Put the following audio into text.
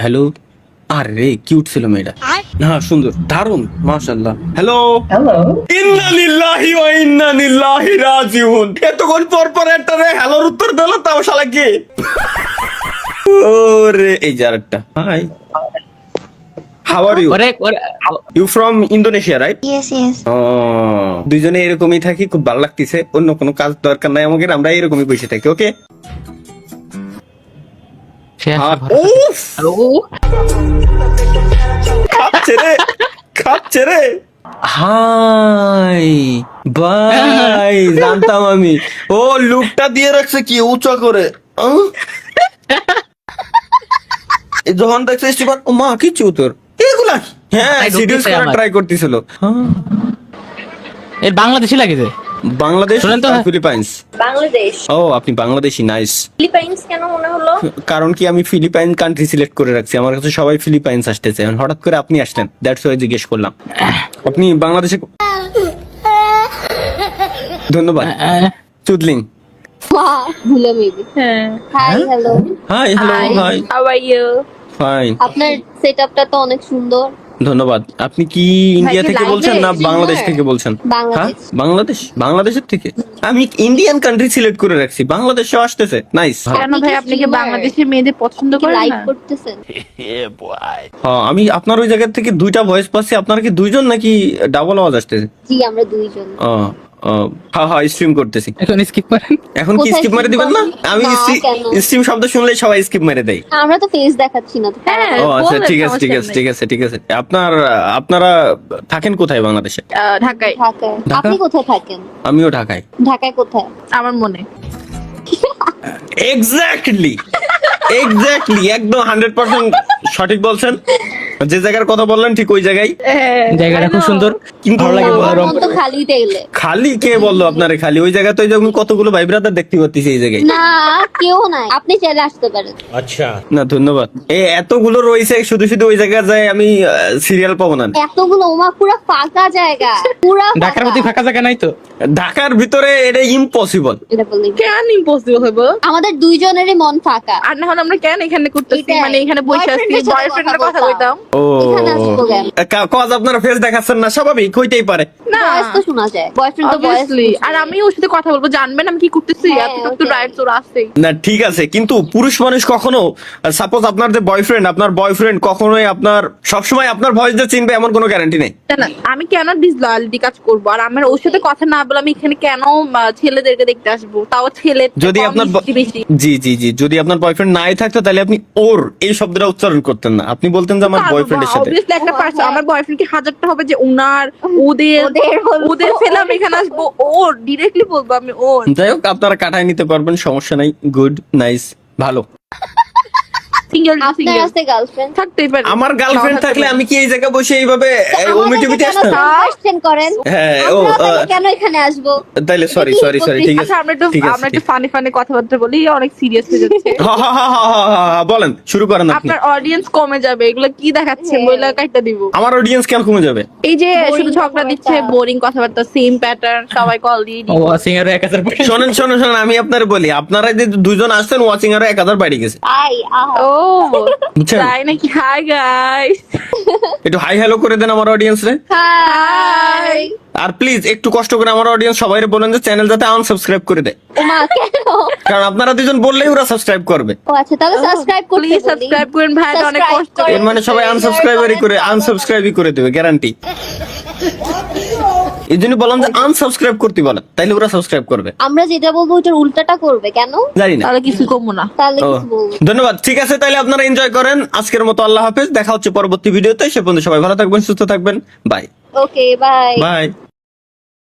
Hello. আরে cute ছিল মেয়েটা, হ্যাঁ সুন্দর, দারুন, মাশাআল্লাহ। Hello hello. ইন্না লিল্লাহি ওয়া ইন্না ইলাইহি রাজিউন। এতক্ষণ পর পর একটা হ্যালোর উত্তর দিল, তাও শালা কি? ওরে এই যে আরেকটা। Hi, how are you? You from Indonesia, right? Yes, yes. দুইজনে এরকমই থাকি, খুব ভালো লাগতেছে। অন্য কোনো কাজ দরকার নাই আমাদের, আমরা এরকমই বসে থাকি। ওকে। খাচ্ছে রে। হাই বাই, জানতাম আমি। ও লুকটা দিয়ে রাখছে কি উঁচা করে। যখন দেখছে স্টিফান, ও মা কি চুতর এগুলা কি? হ্যাঁ, সিরিয়াস করা ট্রাই করতেছিল। এর বাংলাদেশি লাগে যে বাংলাদেশ শুনেন তো, ফিলিপাইন্স। বাংলাদেশ। ও আপনি বাংলাদেশি, নাইস। ফিলিপাইন্স কেন মনে হলো? কারণ কি আমি ফিলিপাইন কান্ট্রি সিলেক্ট করে রাখছি, আমার কাছে সবাই ফিলিপাইন্স আসতেছে, হঠাৎ করে আপনি আসলেন, দ্যাটস ওয়াই জিজ্ঞেস করলাম। আপনি বাংলাদেশে? ধন্যবাদ। চুদলিং। Hello maybe. Hi hello. Hi hello hi, how are you? Fine. আপনার সেটআপটা তো অনেক সুন্দর। ধন্যবাদ। আপনি কি ইন্ডিয়া থেকে বলছেন না বাংলাদেশ থেকে বলছেন? হ্যাঁ, বাংলাদেশ। বাংলাদেশের থেকে। আমি ইন্ডিয়ান কান্ট্রি সিলেক্ট করে রাখছি, বাংলাদেশেও আসতেছে, নাইস। কেন ভাই, আপনি কি বাংলাদেশের মেয়েদের পছন্দ করেন লাইক না? করতেছেন? হ্যাঁ, আমি আপনার ওই জায়গা থেকে দুইটা ভয়েস পাচ্ছি। আপনার কি দুইজন নাকি ডাবল আওয়াজ আসতেছে? জি, আমরা দুইজন। হ্যাঁ হ্যাঁ, স্ট্রিম করতেছি এখন স্কিপ করেন। এখন। কি কোথায় স্কিপ মেরে skip দিবেন না? করেন? আমি না, কেন? স্ট্রিম শব্দ শুনলেই সবাই স্কিপ মেরে দেয়। আমরা তো ফেস দেখাচ্ছি না তো। হ্যাঁ, ও আচ্ছা, বলেন, ঠিক আছে ঠিক আছে সমস্যা ঠিক আছে ঠিক আছে। আপনারা থাকেন কোথায় বাংলাদেশে? ঢাকায়। ঢাকায়। ঢাকা? আপনি কোথায় থাকেন? আমিও ঢাকায়। ঢাকায় কোথায়? আমার মনে এক্স্যাক্টলি একদম 100% সঠিক বলছেন। যে জায়গার কথা বললেন ঠিক ওই জায়গায়। জায়গাটা খুব সুন্দর, কিন্তু ভালো লাগে। আমার মন তো খালি দেখলে। খালি কে বললো আপনারে? খালি ওই জায়গায় তো এই যে আমি কতগুলো ভাই ব্রাদার দেখতে পাচ্ছি এই জায়গায়। না, কেউ নাই, আপনি চাইলে আসতে পারেন। না ধন্যবাদ। এতগুলো রয়েছে, শুধু শুধু ওই জায়গায় যায় আমি সিরিয়াল পাবো না। এতগুলো ওমা, পুরা ফাঁকা জায়গা, পুরা ঢাকার মধ্যে ফাঁকা জায়গা নাই তো। ঢাকার ভিতরে এটা ইম্পসিবল। এটা বললি কেন ইম্পসিবল হইব? আমাদের দুইজনেরই মন ফাঁকা। আর না হলে আমরা কেন এখানে করতেছি? এটাই। মানে এখানে বসে আছি, Boyfriend-এর সাথে বয়ফ্রেন্ডের কথা কথা কইতাম। ও এখানে আসবো কেন? কজ আপনারা ফেস দেখাচ্ছেন না, স্বাভাবিক হইতেই পারে। না, ভয়েস তো শোনা যায়, বয়ফ্রেন্ড তো ভয়েস। obviously। আর আমি ওর সাথে কথা বলবো, জানবেন আমি কি করতেছি? হ্যাঁ, আপনি তো okay. রাইটস ওর আছেই। না ঠিক আছে, কিন্তু পুরুষ মানুষ কখনো, সাপোজ আপনার যে বয়ফ্রেন্ড, আপনার বয়ফ্রেন্ড কখনোই আপনার সবসময় আপনার ভয়েস দিয়ে চিনবে এমন কোনো গ্যারান্টি নেই। না, আমি কেন ডিসলয়ালিটি কাজ করবো? আর আমার ওর সাথে কথা না বলে আমি এখানে কেন ছেলেদেরকে দেখতে আসবো? তাও ছেলে যদি আপনার বেশি। জি যদি আপনার বয়ফ্রেন্ড নাই থাকতো তাহলে আপনি ওর এই শব্দটা উচ্চারণ করতেন না, আপনি বলতেন যে আমার বয়ফ্রেন্ডের সাথে। Obviously একটা পার্সন, আমার বয়ফ্রেন্ড কি হাজারটা হবে যে ওনার ওদের হলো। ওদের ফেলে আমি এখানে আসবো? ওর ডিরেক্টলি বলবো আমি ওর। যাই হোক, আপনারা কাটায় নিতে পারবেন, সমস্যা নাই। গুড, নাইস, ভালো। সিঙ্গেল আপনার আছে গার্লফ্রেন্ড? থাকতেই পারে। আমার গার্লফ্রেন্ড থাকলে আমি কি এই জায়গায় বসে এইভাবে ওমিটিভিটি আসতাম? কোশ্চেন করেন। হ্যাঁ, আমরা কেন এখানে আসবো? তাইলে সরি ঠিক আছে আচ্ছা, আমরা ঠিক আছে একটু ফানি কথাবার্তা বলি, অনেক সিরিয়াস হয়ে যাচ্ছে। হ্যাঁ, বলেন, শুরু করেন আপনি। আপনার অডিয়েন্স কমে যাবে, এগুলো কি দেখাচ্ছেন? বইলা কাটটা দিব। আমার অডিয়েন্স কেন কমে যাবে? এই যে Boring শুধু ঝগড়া দিচ্ছে, কথাবার্তা। বোরিং কথাবার্তা, সেম প্যাটার্ন, সবাই কল দিয়ে ও সিঙ্গার 1000 শোনেন, আমি আপনার বলি, আপনারা যে দুজন আসছেন ওয়াচিং আরো 1000 বাড়ি গেছে, আই আহা। ও বুঝছেন? তাই নাকি? হাই গাইস, একটু হাই হ্যালো করে দেন আমার অডিয়েন্স রে। হাই। আর প্লিজ একটু কষ্ট করে আমার অডিয়েন্স সবাই বলেন যে চ্যানেল যাতে আনসাবস্ক্রাইব করে দেয়, ওমা কেন? কারণ আপনারা দুজন বললেই ওরা সাবস্ক্রাইব করবে। ও আচ্ছা, তাহলে সাবস্ক্রাইব করতে প্লিজ বলি। সাবস্ক্রাইব করেন ভাই, এটা অনেক Subscribe কষ্ট। করেন। এর মানে সবাই আনসাবস্ক্রাইবই করে দেবে, গ্যারান্টি। এই জন্য বললাম যে আনসাবস্ক্রাইব করতে বলেন, তাইলে ওরা সাবস্ক্রাইব করবে। আমরা যেটা বলবো ওটার উল্টাটা করবে কেন? জানি না। তাহলে কিছু কমবো না। তাহলে ও, কিছু বলবো। ধন্যবাদ। ঠিক আছে, তাহলে আপনারা এনজয় করেন। আজকের মতো আল্লাহ হাফেজ, দেখা হচ্ছে পরবর্তী ভিডিওতে। সে পর্যন্ত সবাই ভালো থাকবেন, সুস্থ থাকবেন। Bye okay, bye. বাই।